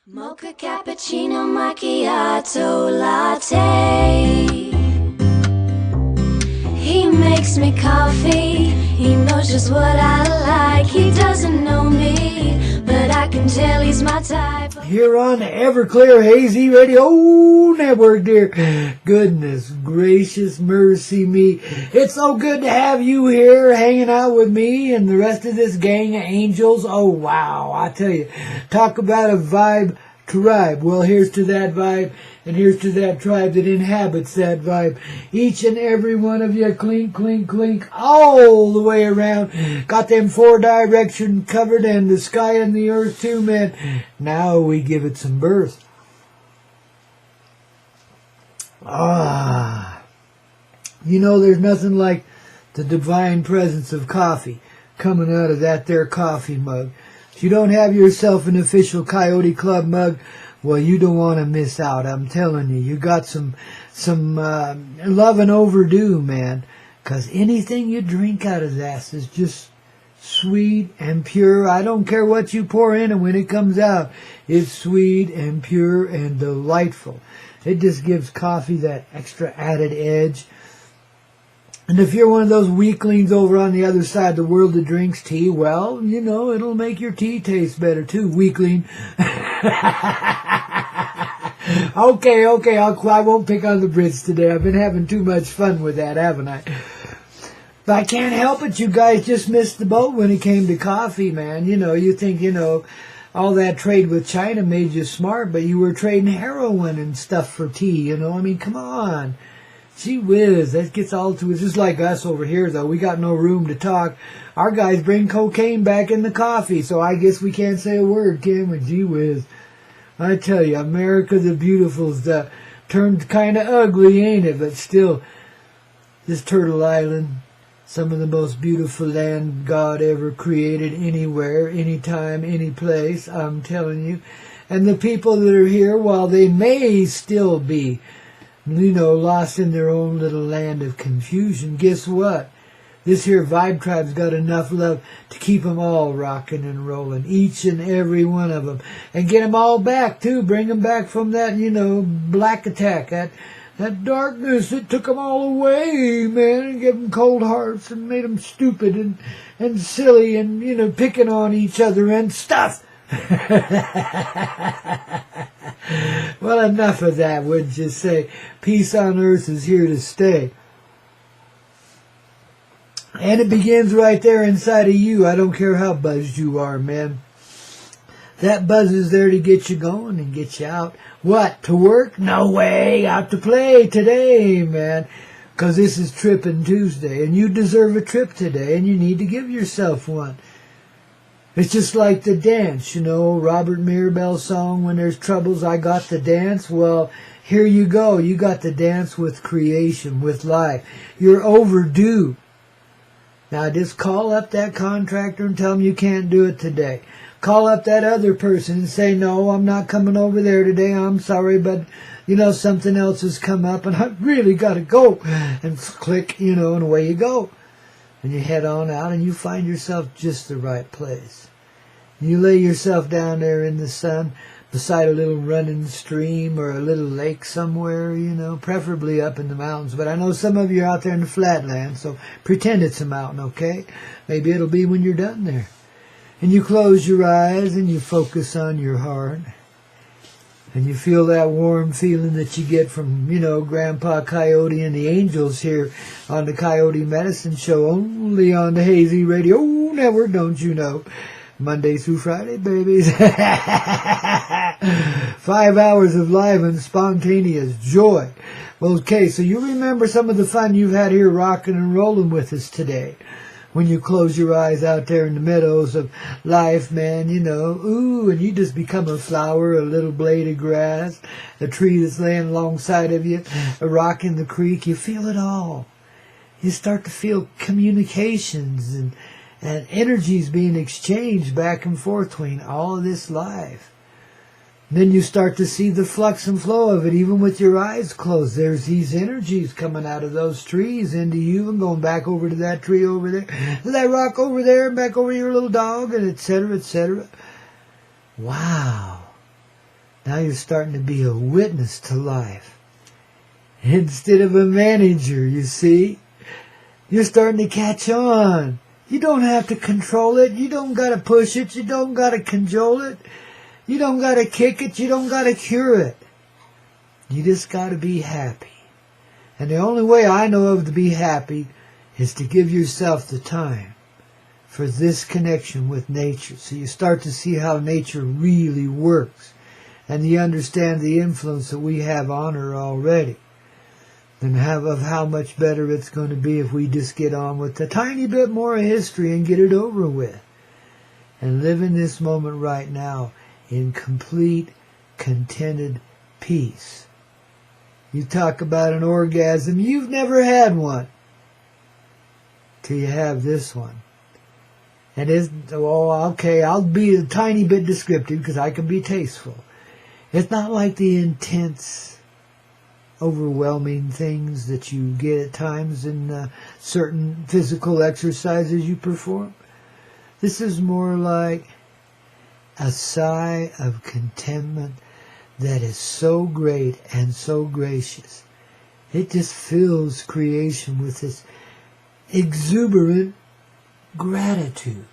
Mocha cappuccino macchiato latte. He makes me coffee. He knows just what I like. He doesn't know me, but I can tell he's my type. Here on the Everclear Hazy Radio Network, dear. Goodness gracious mercy me. It's so good to have you here hanging out with me and the rest of this gang of angels. Oh, wow. I tell you, talk about a vibe tribe. Well, here's to that vibe, and here's to that tribe that inhabits that vibe. Each and every one of you, clink, clink, clink, all the way around. Got them 4 direction covered, and the sky and the earth too, man. Now we give it some birth. You know, there's nothing like the divine presence of coffee coming out of that there coffee mug. If you don't have yourself an official Coyote Club mug, well, you don't want to miss out. I'm telling you, you got some loving overdue, man. 'Cause anything you drink out of that is just sweet and pure. I don't care what you pour in, and when it comes out, it's sweet and pure and delightful. It just gives coffee that extra added edge. And if you're one of those weaklings over on the other side of the world that drinks tea, well, you know, it'll make your tea taste better too, weakling. Okay, I won't pick on the Brits today. I've been having too much fun with that, haven't I? But I can't help it. You guys just missed the boat when it came to coffee, man. You know, you think, all that trade with China made you smart, but you were trading heroin and stuff for tea, I mean, come on. Gee whiz, that gets all to it. Just like us over here, though. We got no room to talk. Our guys bring cocaine back in the coffee, so I guess we can't say a word, can we? Gee whiz. I tell you, America the Beautiful's turned kind of ugly, ain't it? But still, this Turtle Island, some of the most beautiful land God ever created anywhere, anytime, any place, I'm telling you. And the people that are here, while they may still be lost in their own little land of confusion, guess what? This here Vibe Tribe's got enough love to keep them all rocking and rolling, each and every one of them. And get them all back, too. Bring them back from that, black attack, that darkness that took them all away, man, and gave them cold hearts and made them stupid and silly and, picking on each other and stuff. Well, enough of that, wouldn't you say? Peace on earth is here to stay. And it begins right there inside of you. I don't care how buzzed you are, man. That buzz is there to get you going and get you out. What, to work? No way. Out to play today, man. 'Cause this is Trippin' Tuesday, and you deserve a trip today, and you need to give yourself one. It's just like the dance, Robert Mirabel's song, When There's Troubles, I Got the Dance. Well, here you go. You got the dance with creation, with life. You're overdue. Now, just call up that contractor and tell him you can't do it today. Call up that other person and say, no, I'm not coming over there today. I'm sorry, but, something else has come up, and I've really got to go. And click, and away you go. And you head on out, and you find yourself just the right place. You lay yourself down there in the sun beside a little running stream or a little lake somewhere, preferably up in the mountains. But I know some of you are out there in the flatland, so pretend it's a mountain, okay? Maybe it'll be when you're done there. And you close your eyes, and you focus on your heart. And you feel that warm feeling that you get from, Grandpa Coyote and the angels here on the Koyote Medicine Show, only on the Hazy Radio Network, don't you know? Monday through Friday, babies. 5 hours of live and spontaneous joy. Okay, so you remember some of the fun you've had here rocking and rolling with us today. When you close your eyes out there in the meadows of life, man, and you just become a flower, a little blade of grass, a tree that's laying alongside of you, a rock in the creek. You feel it all. You start to feel communications and energies being exchanged back and forth between all of this life. Then you start to see the flux and flow of it, even with your eyes closed. There's these energies coming out of those trees into you and going back over to that tree over there, that rock over there, and back over to your little dog, and et cetera, et cetera. Wow. Now you're starting to be a witness to life instead of a manager, you see. You're starting to catch on. You don't have to control it. You don't got to push it. You don't got to cajole it. You don't got to kick it. You don't got to cure it. You just got to be happy. And the only way I know of to be happy is to give yourself the time for this connection with nature. So you start to see how nature really works. And you understand the influence that we have on her already. And of how much better it's going to be if we just get on with a tiny bit more of history and get it over with. And live in this moment right now in complete, contented peace. You talk about an orgasm, you've never had one till you have this one. And it's, okay, I'll be a tiny bit descriptive because I can be tasteful. It's not like the intense, overwhelming things that you get at times in certain physical exercises you perform. This is more like a sigh of contentment that is so great and so gracious. It just fills creation with this exuberant gratitude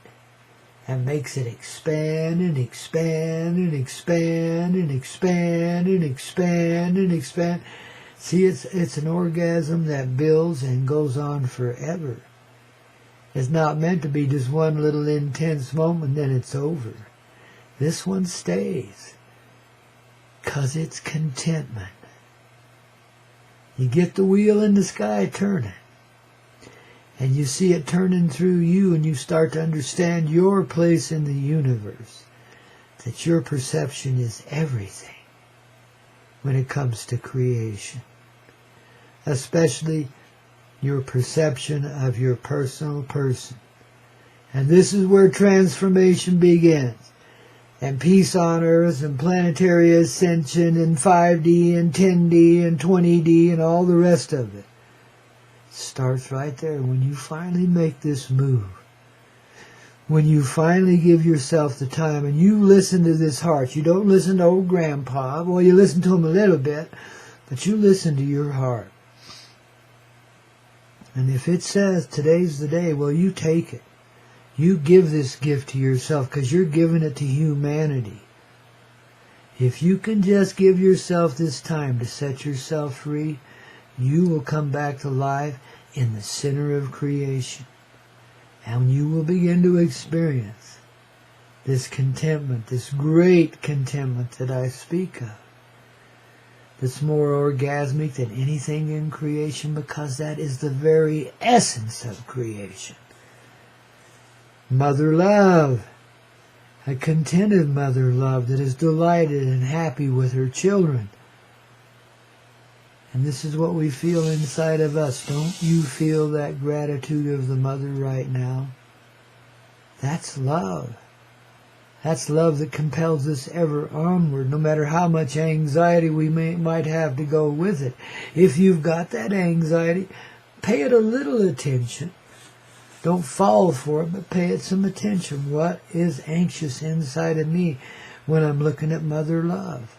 and makes it expand and expand and expand and expand and expand and expand. See, it's an orgasm that builds and goes on forever. It's not meant to be just one little intense moment, then it's over. This one stays, 'cause it's contentment. You get the wheel in the sky turning, and you see it turning through you, and you start to understand your place in the universe, that your perception is everything when it comes to creation, especially your perception of your personal person. And this is where transformation begins. And peace on earth and planetary ascension and 5D and 10D and 20D and all the rest of it starts right there when you finally make this move. When you finally give yourself the time and you listen to this heart. You don't listen to old Grandpa. Well, you listen to him a little bit, but you listen to your heart. And if it says today's the day, well, you take it. You give this gift to yourself because you're giving it to humanity. If you can just give yourself this time to set yourself free, you will come back to life in the center of creation. And you will begin to experience this contentment, this great contentment that I speak of. That's more orgasmic than anything in creation because that is the very essence of creation. Mother love, a contented mother love that is delighted and happy with her children. And this is what we feel inside of us. Don't you feel that gratitude of the mother right now? That's love. That's love that compels us ever onward, no matter how much anxiety we might have to go with it. If you've got that anxiety, pay it a little attention. Don't fall for it, but pay it some attention. What is anxious inside of me when I'm looking at mother love?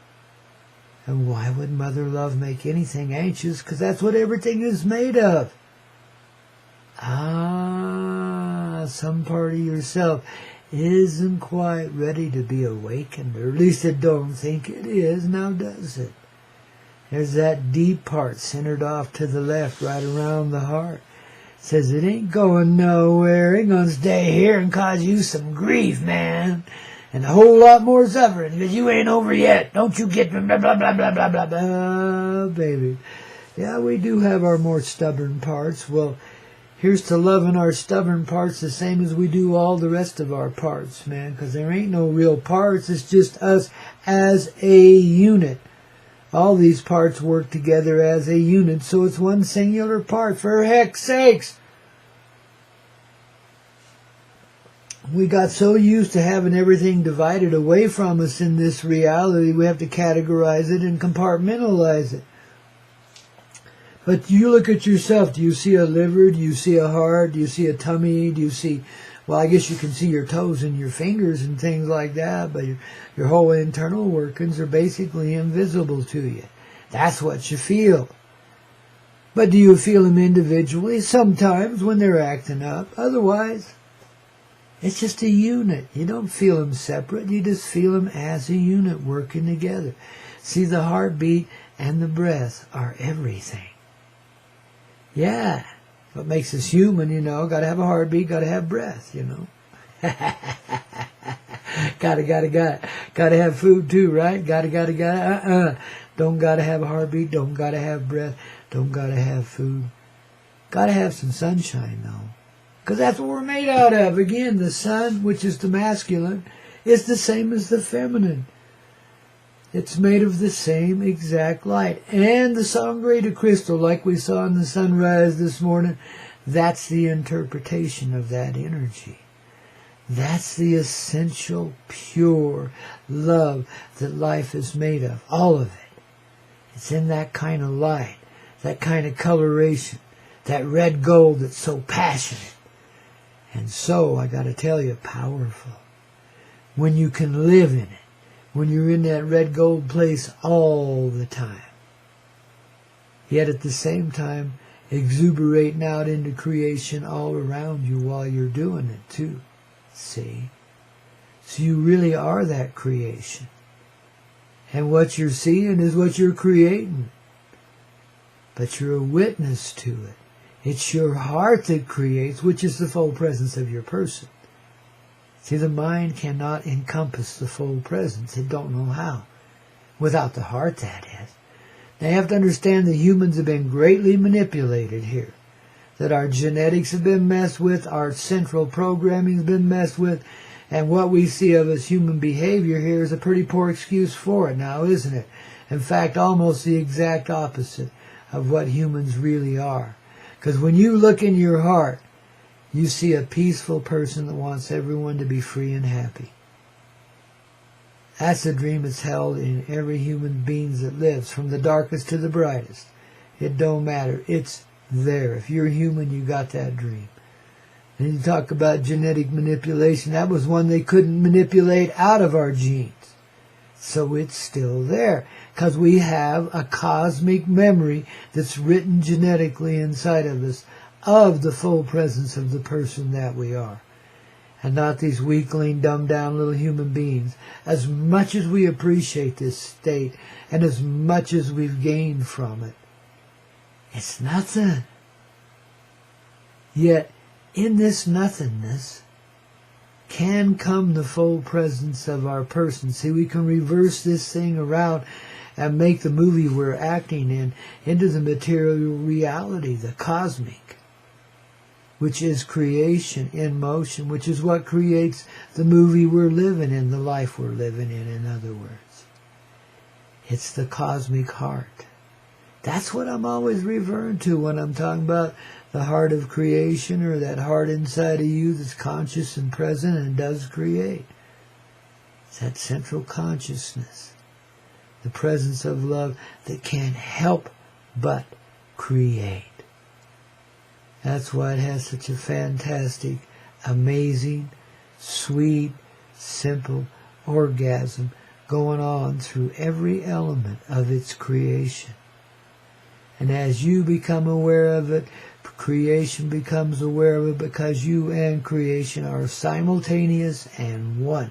And why would mother love make anything anxious? Because that's what everything is made of. Some part of yourself isn't quite ready to be awakened, or at least it don't think it is, now does it? There's that deep part centered off to the left, right around the heart. Says it ain't going nowhere, ain't gonna stay here and cause you some grief, man. And a whole lot more suffering, because you ain't over yet. Don't you get blah, blah, blah, blah, blah, blah, blah, baby. Yeah, we do have our more stubborn parts. Well, here's to loving our stubborn parts the same as we do all the rest of our parts, man, because there ain't no real parts. It's just us as a unit. All these parts work together as a unit, so it's one singular part, for heck's sakes. We got so used to having everything divided away from us in this reality, we have to categorize it and compartmentalize it. But you look at yourself. Do you see a liver? Do you see a heart? Do you see a tummy? Do you see Well, I guess you can see your toes and your fingers and things like that, but your whole internal workings are basically invisible to you. That's what you feel. But do you feel them individually? Sometimes when they're acting up. Otherwise, it's just a unit. You don't feel them separate. You just feel them as a unit working together. See, the heartbeat and the breath are everything. Yeah. What makes us human, you know. Got to have a heartbeat, got to have breath, you know. Gotta have food too, right? Gotta. Don't gotta have a heartbeat, don't gotta have breath, don't gotta have food. Gotta have some sunshine, though. Because that's what we're made out of. Again, the sun, which is the masculine, is the same as the feminine. It's made of the same exact light. And the sangre crystal, like we saw in the sunrise this morning, that's the interpretation of that energy. That's the essential, pure love that life is made of. All of it. It's in that kind of light, that kind of coloration, that red gold that's so passionate. And so, I got to tell you, powerful. When you can live in it. When you're in that red gold place all the time. Yet at the same time, exuberating out into creation all around you while you're doing it too. See? So you really are that creation. And what you're seeing is what you're creating. But you're a witness to it. It's your heart that creates, which is the full presence of your person. See, the mind cannot encompass the full presence. It don't know how. Without the heart, that is. Now you have to understand that humans have been greatly manipulated here. That our genetics have been messed with, our central programming has been messed with, and what we see of as human behavior here is a pretty poor excuse for it now, isn't it? In fact, almost the exact opposite of what humans really are. Because when you look in your heart, you see a peaceful person that wants everyone to be free and happy. That's a dream that's held in every human being that lives, from the darkest to the brightest. It don't matter. It's there. If you're human, you got that dream. And you talk about genetic manipulation. That was one they couldn't manipulate out of our genes. So it's still there. Because we have a cosmic memory that's written genetically inside of us, of the full presence of the person that we are. And not these weakling, dumbed down little human beings. As much as we appreciate this state, and as much as we've gained from it, it's nothing. Yet, in this nothingness, can come the full presence of our person. See, we can reverse this thing around and make the movie we're acting in into the material reality, the cosmic, which is creation in motion, which is what creates the movie we're living in, the life we're living in other words. It's the cosmic heart. That's what I'm always referring to when I'm talking about the heart of creation, or that heart inside of you that's conscious and present and does create. It's that central consciousness, the presence of love that can't help but create. That's why it has such a fantastic, amazing, sweet, simple orgasm going on through every element of its creation. And as you become aware of it, creation becomes aware of it, because you and creation are simultaneous and one.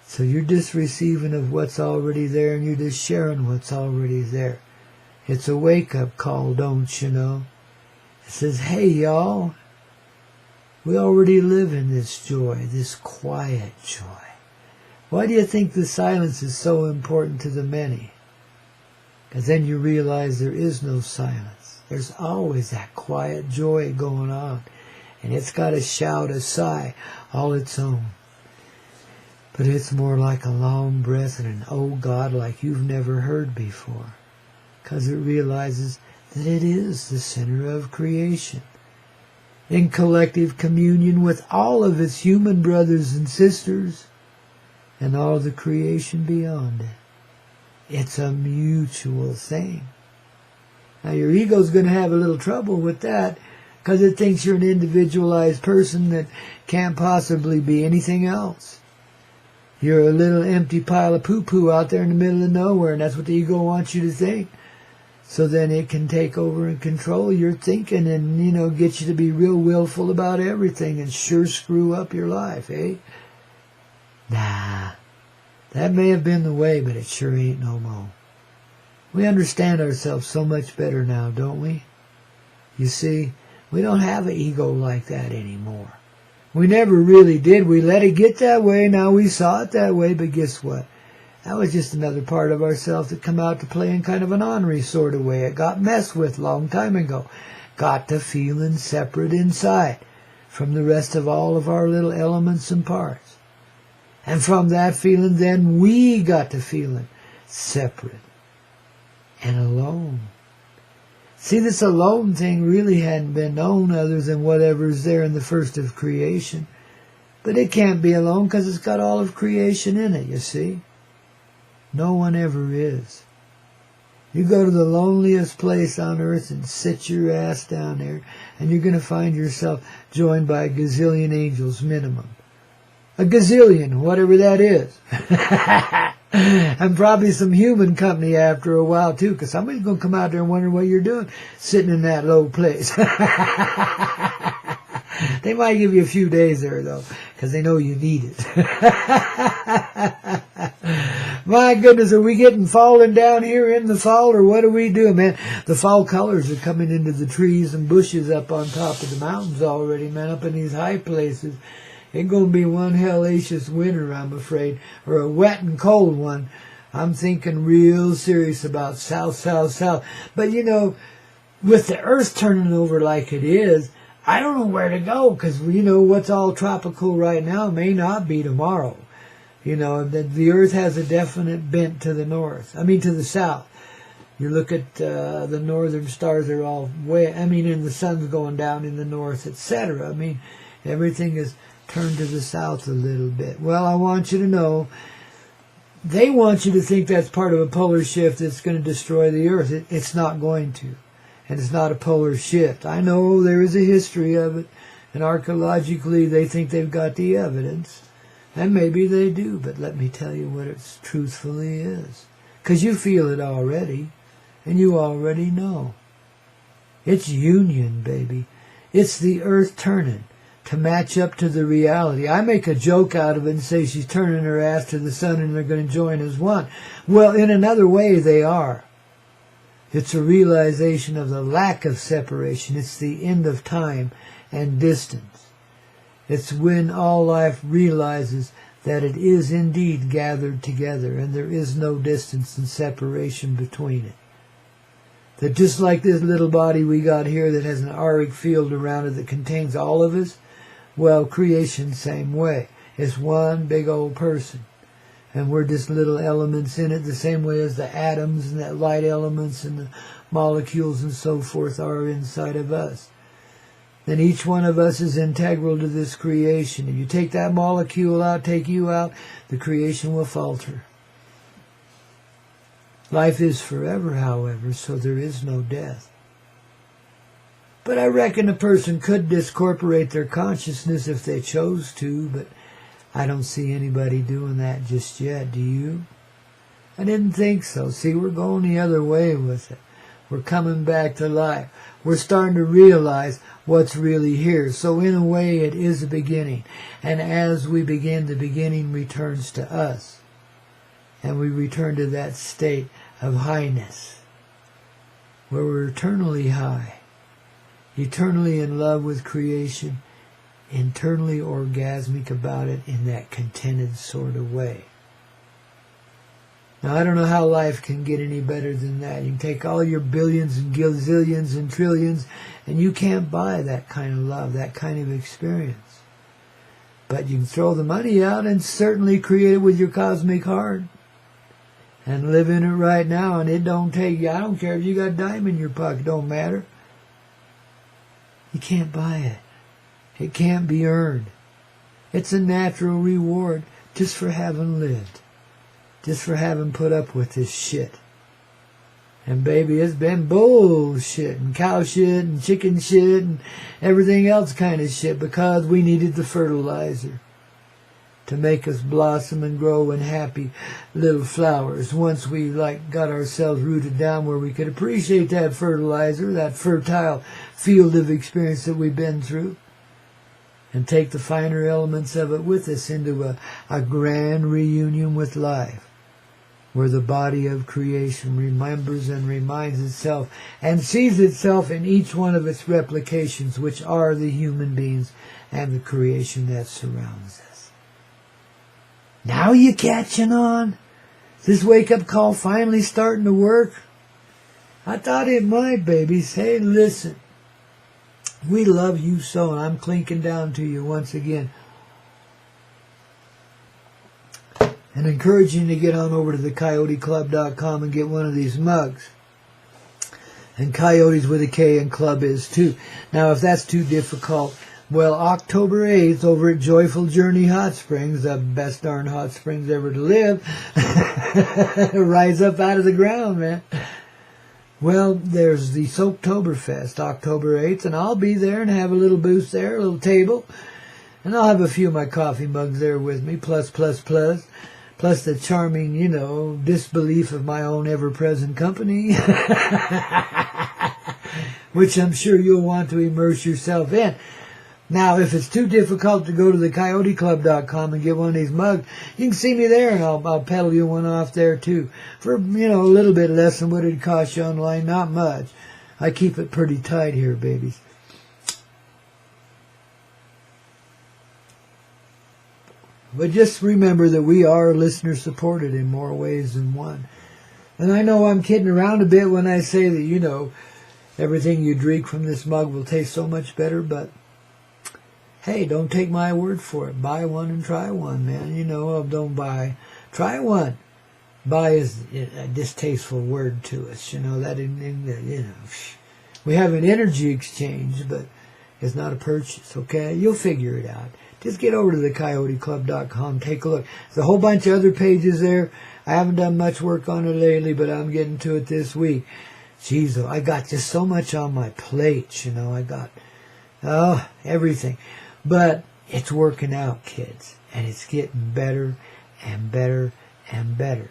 So you're just receiving of what's already there, and you're just sharing what's already there. It's a wake-up call, don't you know? It says, hey, y'all, we already live in this joy, this quiet joy. Why do you think the silence is so important to the many? Because then you realize there is no silence. There's always that quiet joy going on. And it's got a shout, a sigh, all its own. But it's more like a long breath and an oh God like you've never heard before. Because it realizes that it is the center of creation. In collective communion with all of its human brothers and sisters, and all the creation beyond it. It's a mutual thing. Now your ego's going to have a little trouble with that, because it thinks you're an individualized person that can't possibly be anything else. You're a little empty pile of poo-poo out there in the middle of nowhere, and that's what the ego wants you to think. So then it can take over and control your thinking and, get you to be real willful about everything and sure screw up your life, eh? Nah, that may have been the way, but it sure ain't no more. We understand ourselves so much better now, don't we? You see, we don't have an ego like that anymore. We never really did. We let it get that way. Now we saw it that way, but guess what? That was just another part of ourselves that come out to play in kind of an ornery sort of way. It got messed with a long time ago. Got to feeling separate inside from the rest of all of our little elements and parts. And from that feeling, then we got to feeling separate and alone. See, this alone thing really hadn't been known other than whatever's there in the first of creation. But it can't be alone because it's got all of creation in it, you see. No one ever is. You go to the loneliest place on earth and sit your ass down there, and you're going to find yourself joined by a gazillion angels minimum. A gazillion, whatever that is. And probably some human company after a while, too, because somebody's going to come out there and wonder what you're doing sitting in that low place. They might give you a few days there, though, because they know you need it. My goodness, are we getting falling down here in the fall, or what are we doing, man? The fall colors are coming into the trees and bushes up on top of the mountains already, man, up in these high places. It's going to be one hellacious winter, I'm afraid, or a wet and cold one. I'm thinking real serious about south. But, with the earth turning over like it is, I don't know where to go, because, what's all tropical right now may not be tomorrow. The earth has a definite bent to the north. To the south. You look at the northern stars, they're all and the sun's going down in the north, etc. Everything is turned to the south a little bit. Well, I want you to know, they want you to think that's part of a polar shift that's going to destroy the earth. It's not going to. And it's not a polar shift. I know there is a history of it, and archaeologically they think they've got the evidence. And maybe they do, but let me tell you what it truthfully is. Because you feel it already, and you already know. It's union, baby. It's the earth turning to match up to the reality. I make a joke out of it and say she's turning her ass to the sun and they're going to join as one. Well, in another way, they are. It's a realization of the lack of separation. It's the end of time and distance. It's when all life realizes that it is indeed gathered together and there is no distance and separation between it. That just like this little body we got here that has an auric field around it that contains all of us, well, creation same way. It's one big old person. And we're just little elements in it, the same way as the atoms and the light elements and the molecules and so forth are inside of us. Then each one of us is integral to this creation. If you take that molecule out, take you out, the creation will falter. Life is forever, however, so there is no death. But I reckon a person could discorporate their consciousness if they chose to, but I don't see anybody doing that just yet, do you? I didn't think so. See, we're going the other way with it. We're coming back to life. We're starting to realize what's really here. So in a way, it is a beginning. And as we begin, the beginning returns to us. And we return to that state of highness, where we're eternally high, eternally in love with creation, internally orgasmic about it in that contented sort of way. Now, I don't know how life can get any better than that. You can take all your billions and gazillions and trillions, and you can't buy that kind of love, that kind of experience. But you can throw the money out and certainly create it with your cosmic heart and live in it right now, and it don't take you. I don't care if you got a dime in your pocket, it don't matter. You can't buy it. It can't be earned. It's a natural reward just for having lived. Just for having put up with this shit. And baby, it's been bullshit and cow shit and chicken shit and everything else kind of shit because we needed the fertilizer to make us blossom and grow in happy little flowers. Once we got ourselves rooted down where we could appreciate that fertilizer, that fertile field of experience that we've been through, and take the finer elements of it with us into a grand reunion with life, where the body of creation remembers and reminds itself and sees itself in each one of its replications, which are the human beings and the creation that surrounds us. Now you catching on? Is this wake-up call finally starting to work? I thought it might, babies. Hey, listen. We love you so, and I'm clinking down to you once again. And encouraging you to get on over to the CoyoteClub.com and get one of these mugs. And Coyotes with a K and Club is too. Now, if that's too difficult, well, October 8th over at Joyful Journey Hot Springs, the best darn hot springs ever to live, rise up out of the ground, man. Well, there's the Soaptoberfest, October 8th, and I'll be there and have a little booth there, a little table. And I'll have a few of my coffee mugs there with me, plus the charming, disbelief of my own ever-present company, which I'm sure you'll want to immerse yourself in. Now, if it's too difficult to go to the CoyoteClub.com and get one of these mugs, you can see me there, and I'll peddle you one off there, too, for, a little bit less than what it'd cost you online. Not much. I keep it pretty tight here, babies. But just remember that we are listener-supported in more ways than one. And I know I'm kidding around a bit when I say that, everything you drink from this mug will taste so much better, but hey, don't take my word for it. Buy one and try one, man. Don't buy. Try one. Buy is a distasteful word to us. We have an energy exchange, but it's not a purchase, okay? You'll figure it out. Just get over to the CoyoteClub.com. Take a look. There's a whole bunch of other pages there. I haven't done much work on it lately, but I'm getting to it this week. Jeez, I got just so much on my plate, I got, everything. But it's working out, kids, and it's getting better and better and better.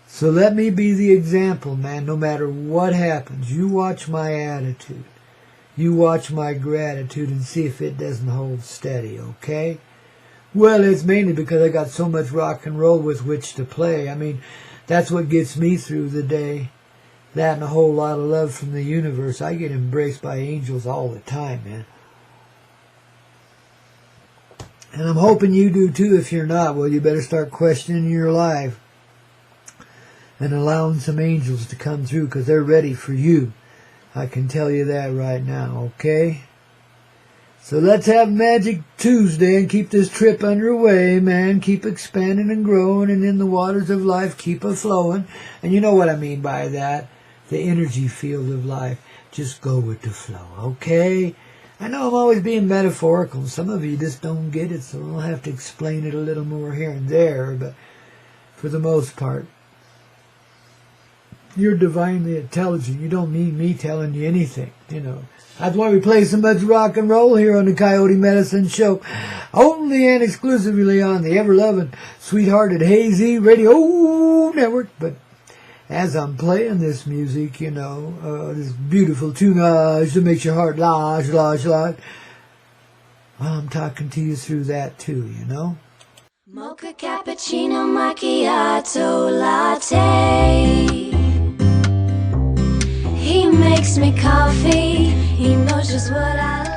So let me be the example, man. No matter what happens, you watch my attitude. You watch my gratitude and see if it doesn't hold steady, okay? Well, it's mainly because I got so much rock and roll with which to play. I mean, that's what gets me through the day. That and a whole lot of love from the universe. I get embraced by angels all the time, man. And I'm hoping you do too. If you're not, well, you better start questioning your life and allowing some angels to come through, because they're ready for you. I can tell you that right now, okay? So let's have Magic Tuesday and keep this trip underway, man. Keep expanding and growing, and in the waters of life, keep a-flowing. And you know what I mean by that. The energy field of life. Just go with the flow, okay? I know I'm always being metaphorical. Some of you just don't get it, so I'll have to explain it a little more here and there. But for the most part, you're divinely intelligent. You don't need me telling you anything, That's why we play so much rock and roll here on the Koyote Medicine Show. Only and exclusively on the ever-loving, sweethearted, hazy radio network. But as I'm playing this music, this beautiful tunage that makes your heart lodge, well, I'm talking to you through that too, Mocha cappuccino macchiato latte. He makes me coffee. He knows just what I like.